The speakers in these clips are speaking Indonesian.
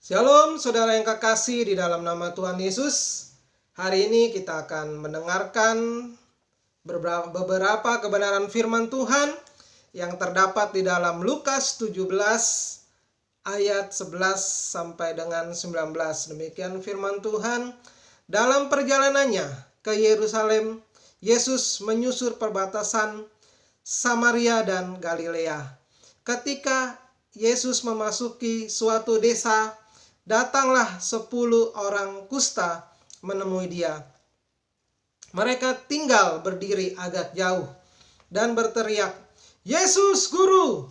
Shalom saudara yang kekasih di dalam nama Tuhan Yesus. Hari ini kita akan mendengarkan beberapa kebenaran firman Tuhan yang terdapat di dalam Lukas 17 ayat 11 sampai dengan 19. Demikian firman Tuhan. Dalam perjalanannya ke Yerusalem, Yesus menyusur perbatasan Samaria dan Galilea. Ketika Yesus memasuki suatu desa, datanglah 10 orang kusta menemui dia. Mereka tinggal berdiri agak jauh dan berteriak, "Yesus, Guru,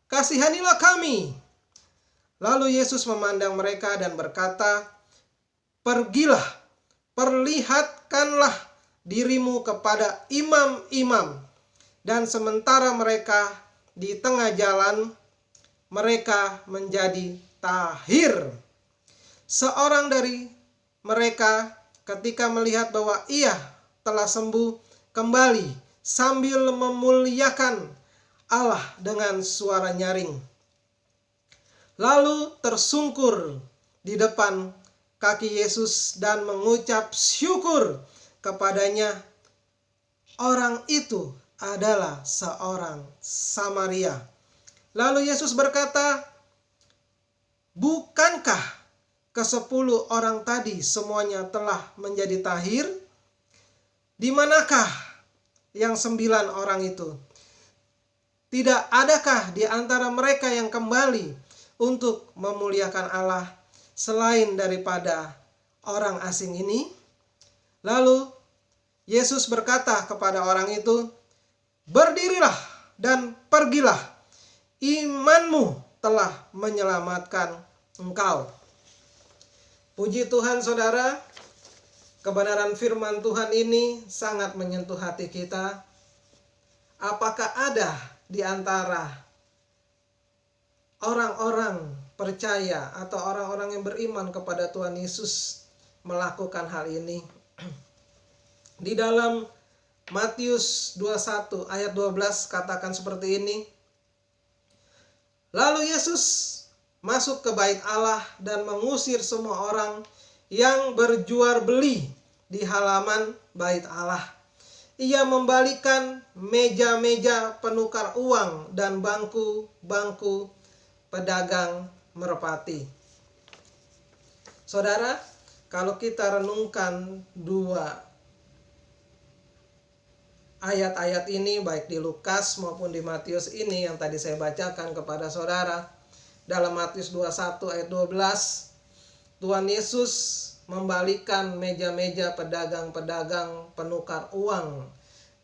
kasihanilah kami." Lalu Yesus memandang mereka dan berkata, "Pergilah, perlihatkanlah dirimu kepada imam-imam." Dan sementara mereka di tengah jalan, mereka menjadi tahir. Seorang dari mereka ketika melihat bahwa ia telah sembuh kembali sambil memuliakan Allah dengan suara nyaring. Lalu tersungkur di depan kaki Yesus dan mengucap syukur kepadanya. Orang itu adalah seorang Samaria. Lalu Yesus berkata, "Bukankah ke-10 orang tadi semuanya telah menjadi tahir? Di manakah yang 9 orang itu? Tidak adakah di antara mereka yang kembali untuk memuliakan Allah selain daripada orang asing ini?" Lalu Yesus berkata kepada orang itu, "Berdirilah dan pergilah, imanmu telah menyelamatkan engkau." Puji Tuhan saudara, kebenaran firman Tuhan ini sangat menyentuh hati kita. Apakah ada di antara orang-orang percaya atau orang-orang yang beriman kepada Tuhan Yesus melakukan hal ini? Di dalam Matius 21 ayat 12 katakan seperti ini. Lalu Yesus masuk ke bait Allah dan mengusir semua orang yang berjual beli di halaman bait Allah. Ia membalikan meja-meja penukar uang dan bangku-bangku pedagang merpati. Saudara, kalau kita renungkan dua ayat-ayat ini, baik di Lukas maupun di Matius ini yang tadi saya bacakan kepada saudara, dalam Matius 21 ayat 12, Tuhan Yesus membalikan meja-meja pedagang-pedagang penukar uang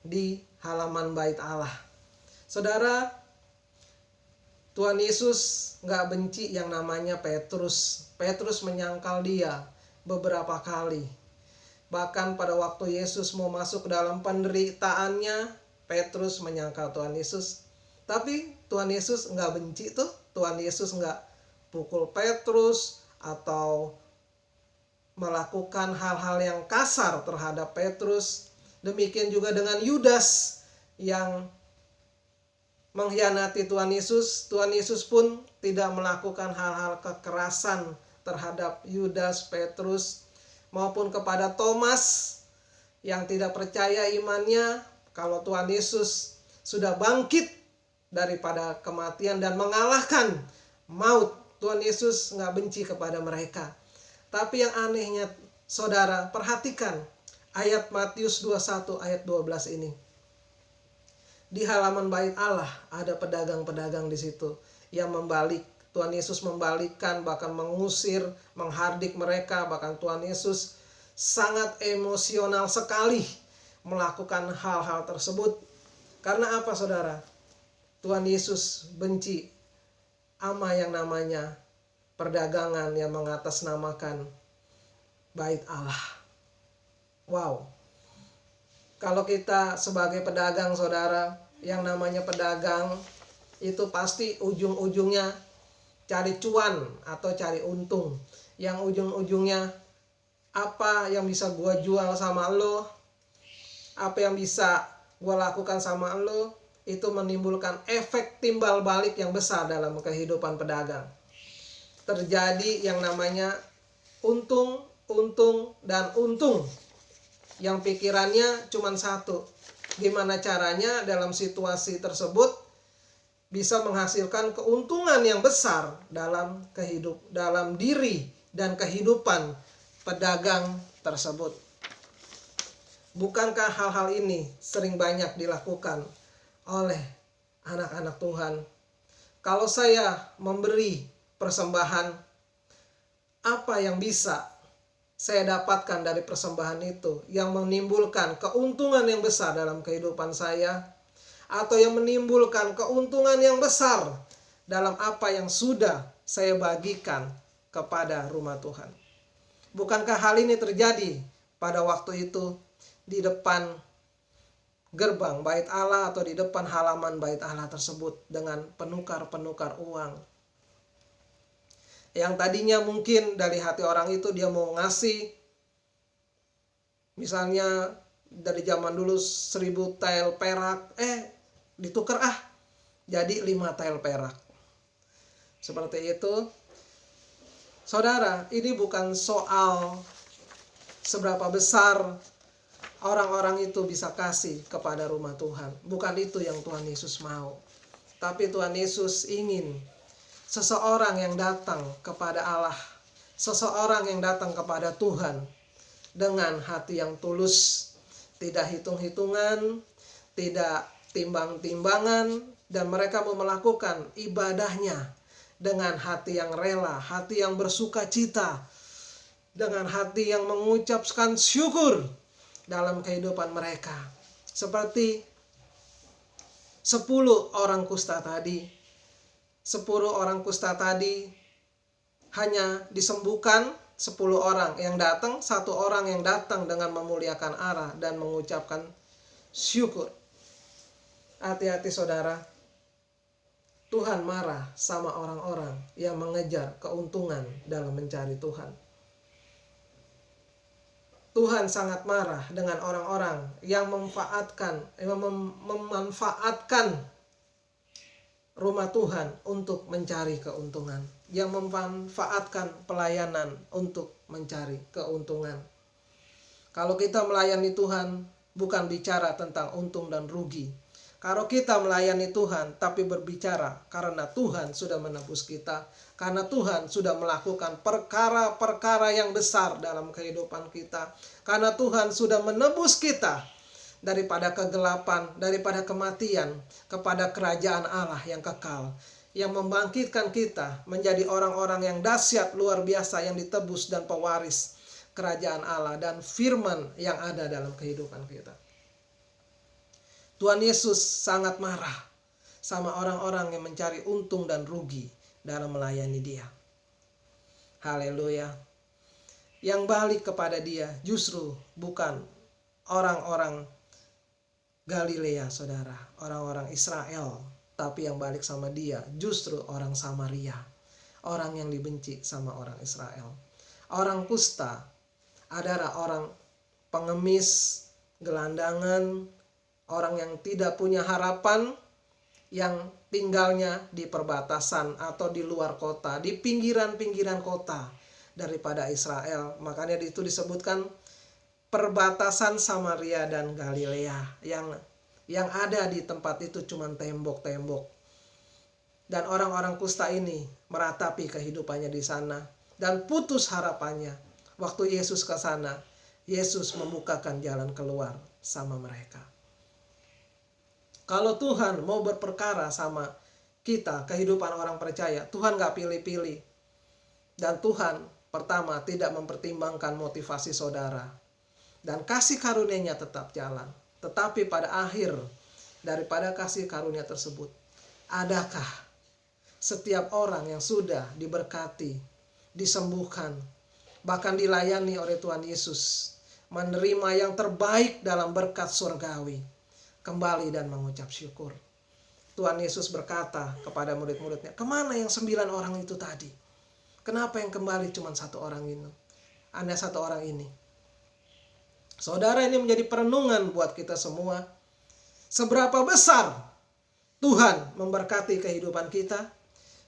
di halaman bait Allah. Saudara, Tuhan Yesus gak benci yang namanya Petrus. Petrus menyangkal dia beberapa kali. Bahkan pada waktu Yesus mau masuk ke dalam penderitaannya, Petrus menyangkal Tuhan Yesus. Tapi Tuhan Yesus gak benci tuh. Tuhan Yesus gak pukul Petrus atau melakukan hal-hal yang kasar terhadap Petrus. Demikian juga dengan Yudas yang mengkhianati Tuhan Yesus. Tuhan Yesus pun tidak melakukan hal-hal kekerasan terhadap Yudas, Petrus, maupun kepada Thomas yang tidak percaya imannya. Kalau Tuhan Yesus sudah bangkit daripada kematian dan mengalahkan maut, Tuhan Yesus gak benci kepada mereka. Tapi yang anehnya saudara, perhatikan ayat Matius 21 ayat 12 ini. Di halaman bait Allah ada pedagang-pedagang di situ yang membalik. Tuhan Yesus membalikkan, bahkan mengusir, menghardik mereka. Bahkan Tuhan Yesus sangat emosional sekali melakukan hal-hal tersebut. Karena apa saudara? Tuhan Yesus benci ama yang namanya perdagangan yang mengatasnamakan bait Allah. Wow. Kalau kita sebagai pedagang saudara, yang namanya pedagang itu pasti ujung-ujungnya cari cuan atau cari untung. Yang ujung-ujungnya apa yang bisa gua jual sama lo, apa yang bisa gua lakukan sama lo, itu menimbulkan efek timbal balik yang besar dalam kehidupan pedagang. terjadi yang namanya untung, dan untung. Yang pikirannya cuma satu, gimana caranya dalam situasi tersebut bisa menghasilkan keuntungan yang besar dalam diri dan kehidupan pedagang tersebut. Bukankah hal-hal ini sering banyak dilakukan oleh anak-anak Tuhan? Kalau saya memberi persembahan, apa yang bisa saya dapatkan dari persembahan itu yang menimbulkan keuntungan yang besar dalam kehidupan saya, atau yang menimbulkan keuntungan yang besar dalam apa yang sudah saya bagikan kepada rumah Tuhan? Bukankah hal ini terjadi pada waktu itu di depan gerbang bait Allah atau di depan halaman bait Allah tersebut dengan penukar-penukar uang? Yang tadinya mungkin dari hati orang itu dia mau ngasih, misalnya dari zaman dulu 1000 tael perak, ditukar jadi 5 tael perak. Seperti itu. Saudara, ini bukan soal seberapa besar orang-orang itu bisa kasih kepada rumah Tuhan. Bukan itu yang Tuhan Yesus mau. Tapi Tuhan Yesus ingin seseorang yang datang kepada Allah, seseorang yang datang kepada Tuhan dengan hati yang tulus, tidak hitung-hitungan, tidak timbang-timbangan, dan mereka mau melakukan ibadahnya dengan hati yang rela, hati yang bersuka cita, dengan hati yang mengucapkan syukur dalam kehidupan mereka. Seperti 10 orang kusta tadi. 10 orang kusta tadi hanya disembuhkan 10 orang yang datang, 1 orang yang datang dengan memuliakan Allah dan mengucapkan syukur. Hati-hati saudara, Tuhan marah sama orang-orang yang mengejar keuntungan dalam mencari Tuhan. Tuhan sangat marah dengan orang-orang yang memanfaatkan rumah Tuhan untuk mencari keuntungan, yang memanfaatkan pelayanan untuk mencari keuntungan. Kalau kita melayani Tuhan, bukan bicara tentang untung dan rugi. Kalau kita melayani Tuhan tapi berbicara karena Tuhan sudah menebus kita, karena Tuhan sudah melakukan perkara-perkara yang besar dalam kehidupan kita, karena Tuhan sudah menebus kita daripada kegelapan, daripada kematian, kepada kerajaan Allah yang kekal, yang membangkitkan kita menjadi orang-orang yang dahsyat luar biasa, yang ditebus dan pewaris kerajaan Allah dan firman yang ada dalam kehidupan kita. Tuhan Yesus sangat marah sama orang-orang yang mencari untung dan rugi dalam melayani Dia. Haleluya. Yang balik kepada Dia justru bukan orang-orang Galilea, saudara, orang-orang Israel, tapi yang balik sama Dia justru orang Samaria, orang yang dibenci sama orang Israel. Orang kusta adalah orang pengemis, gelandangan, orang yang tidak punya harapan, yang tinggalnya di perbatasan atau di luar kota, di pinggiran-pinggiran kota daripada Israel. Makanya itu disebutkan perbatasan Samaria dan Galilea. Yang ada di tempat itu cuma tembok-tembok. Dan orang-orang kusta ini meratapi kehidupannya di sana dan putus harapannya. Waktu Yesus ke sana, Yesus membukakan jalan keluar sama mereka. Kalau Tuhan mau berperkara sama kita, kehidupan orang percaya, Tuhan gak pilih-pilih. Dan Tuhan pertama tidak mempertimbangkan motivasi saudara. Dan kasih karunia-Nya tetap jalan. Tetapi pada akhir daripada kasih karunia tersebut, adakah setiap orang yang sudah diberkati, disembuhkan, bahkan dilayani oleh Tuhan Yesus, menerima yang terbaik dalam berkat surgawi, kembali dan mengucap syukur? Tuhan Yesus berkata kepada murid-muridnya, kemana yang 9 orang itu tadi? Kenapa yang kembali cuma 1 orang ini? Hanya 1 orang ini. Saudara, ini menjadi perenungan buat kita semua. Seberapa besar Tuhan memberkati kehidupan kita,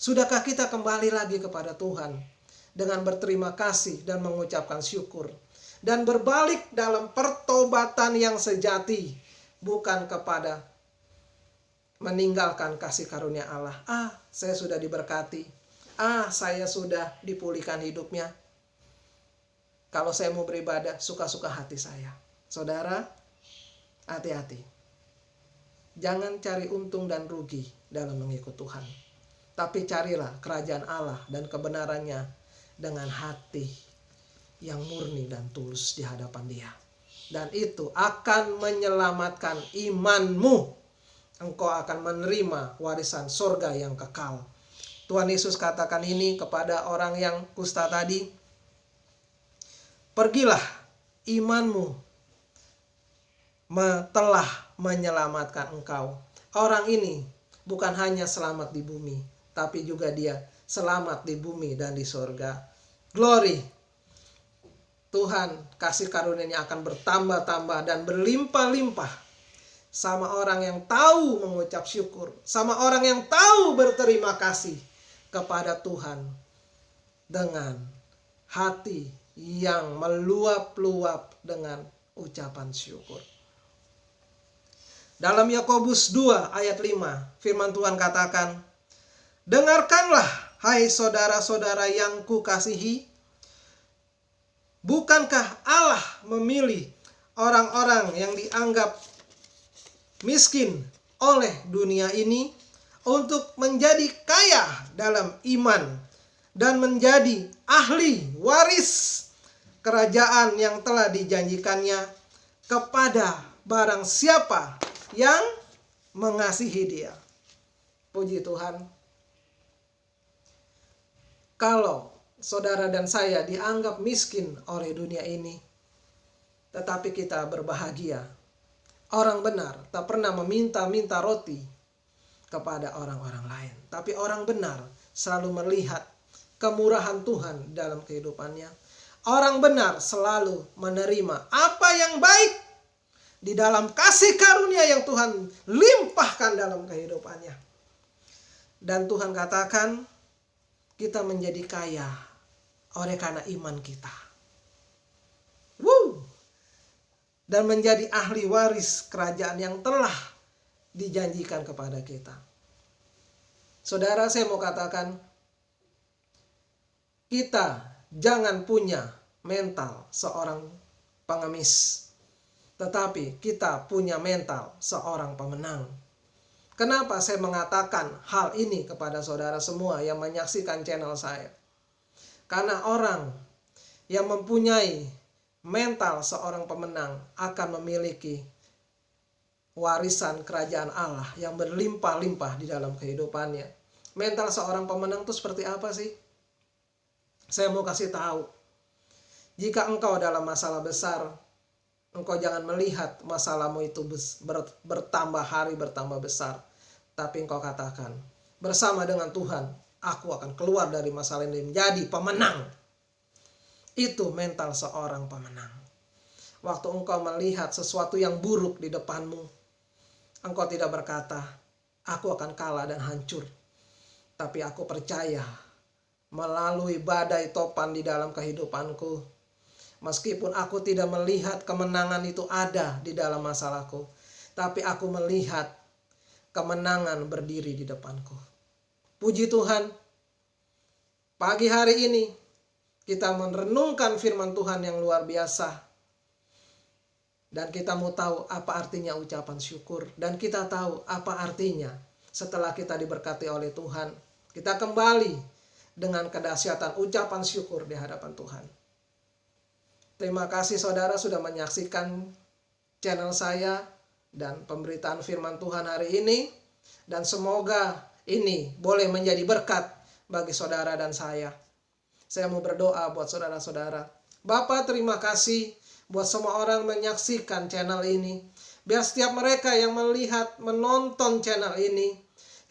Sudahkah kita kembali lagi kepada Tuhan dengan berterima kasih dan mengucapkan syukur, dan berbalik dalam pertobatan yang sejati, bukan kepada meninggalkan kasih karunia Allah. Saya sudah diberkati. Saya sudah dipulihkan hidupnya. Kalau saya mau beribadah, suka-suka hati saya. Saudara, hati-hati. Jangan cari untung dan rugi dalam mengikut Tuhan. Tapi carilah kerajaan Allah dan kebenarannya dengan hati yang murni dan tulus di hadapan Dia. Dan itu akan menyelamatkan imanmu. Engkau akan menerima warisan surga yang kekal. Tuhan Yesus katakan ini kepada orang yang kusta tadi. Pergilah, imanmu telah menyelamatkan engkau. Orang ini bukan hanya selamat di bumi, tapi juga dia selamat di bumi dan di surga. Glory. Tuhan kasih karunia-Nya akan bertambah-tambah dan berlimpah-limpah sama orang yang tahu mengucap syukur, sama orang yang tahu berterima kasih kepada Tuhan dengan hati yang meluap-luap dengan ucapan syukur. Dalam Yakobus 2 ayat 5, firman Tuhan katakan, dengarkanlah hai saudara-saudara yang kukasihi, bukankah Allah memilih orang-orang yang dianggap miskin oleh dunia ini untuk menjadi kaya dalam iman dan menjadi ahli waris kerajaan yang telah dijanjikannya kepada barang siapa yang mengasihi Dia. Puji Tuhan. Kalau saudara dan saya dianggap miskin oleh dunia ini, tetapi kita berbahagia. Orang benar tak pernah meminta-minta roti kepada orang-orang lain. Tapi orang benar selalu melihat kemurahan Tuhan dalam kehidupannya. Orang benar selalu menerima apa yang baik di dalam kasih karunia yang Tuhan limpahkan dalam kehidupannya. Dan Tuhan katakan kita menjadi kaya oleh karena iman kita. Dan menjadi ahli waris kerajaan yang telah dijanjikan kepada kita. Saudara, saya mau katakan, kita jangan punya mental seorang pengemis, tetapi kita punya mental seorang pemenang. Kenapa saya mengatakan hal ini kepada saudara semua yang menyaksikan channel saya? Karena orang yang mempunyai mental seorang pemenang akan memiliki warisan kerajaan Allah yang berlimpah-limpah di dalam kehidupannya. Mental seorang pemenang itu seperti apa sih? Saya mau kasih tahu. Jika engkau dalam masalah besar, engkau jangan melihat masalahmu itu bertambah hari bertambah besar. Tapi engkau katakan, bersama dengan Tuhan, aku akan keluar dari masalah ini menjadi pemenang. Itu mental seorang pemenang. Waktu engkau melihat sesuatu yang buruk di depanmu, engkau tidak berkata, aku akan kalah dan hancur. Tapi aku percaya, melalui badai topan di dalam kehidupanku, meskipun aku tidak melihat kemenangan itu ada di dalam masalahku, tapi aku melihat kemenangan berdiri di depanku. Puji Tuhan, pagi hari ini kita merenungkan firman Tuhan yang luar biasa. Dan kita mau tahu apa artinya ucapan syukur. Dan kita tahu apa artinya setelah kita diberkati oleh Tuhan, kita kembali dengan kedahsyatan ucapan syukur di hadapan Tuhan. Terima kasih saudara sudah menyaksikan channel saya dan pemberitaan firman Tuhan hari ini. Dan semoga ini boleh menjadi berkat bagi saudara dan saya. Saya mau berdoa buat saudara-saudara. Bapa, terima kasih buat semua orang menyaksikan channel ini. Biar setiap mereka yang melihat, menonton channel ini,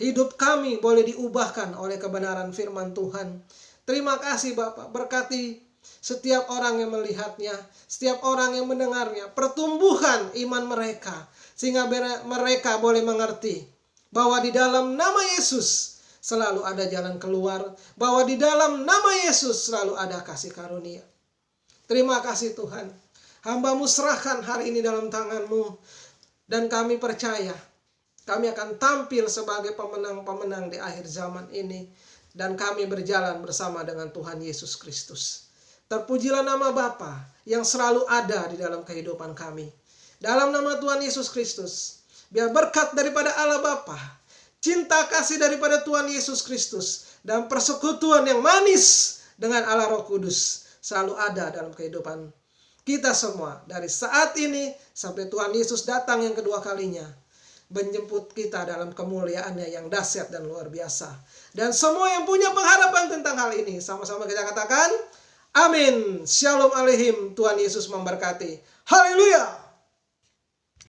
hidup kami boleh diubahkan oleh kebenaran firman Tuhan. Terima kasih Bapak, berkati setiap orang yang melihatnya, setiap orang yang mendengarnya, pertumbuhan iman mereka, sehingga mereka boleh mengerti bahwa di dalam nama Yesus selalu ada jalan keluar, bahwa di dalam nama Yesus selalu ada kasih karunia. Terima kasih Tuhan. Hamba-Mu serahkan hari ini dalam tangan-Mu, dan kami percaya kami akan tampil sebagai pemenang-pemenang di akhir zaman ini, dan kami berjalan bersama dengan Tuhan Yesus Kristus. Terpujilah nama Bapa yang selalu ada di dalam kehidupan kami. Dalam nama Tuhan Yesus Kristus, biar berkat daripada Allah Bapa, cinta kasih daripada Tuhan Yesus Kristus, dan persekutuan yang manis dengan Allah Roh Kudus selalu ada dalam kehidupan kita semua. Dari saat ini sampai Tuhan Yesus datang yang kedua kalinya, menjemput kita dalam kemuliaannya yang dahsyat dan luar biasa. Dan semua yang punya pengharapan tentang hal ini, sama-sama kita katakan, amin. Shalom aleihim. Tuhan Yesus memberkati. Haleluya.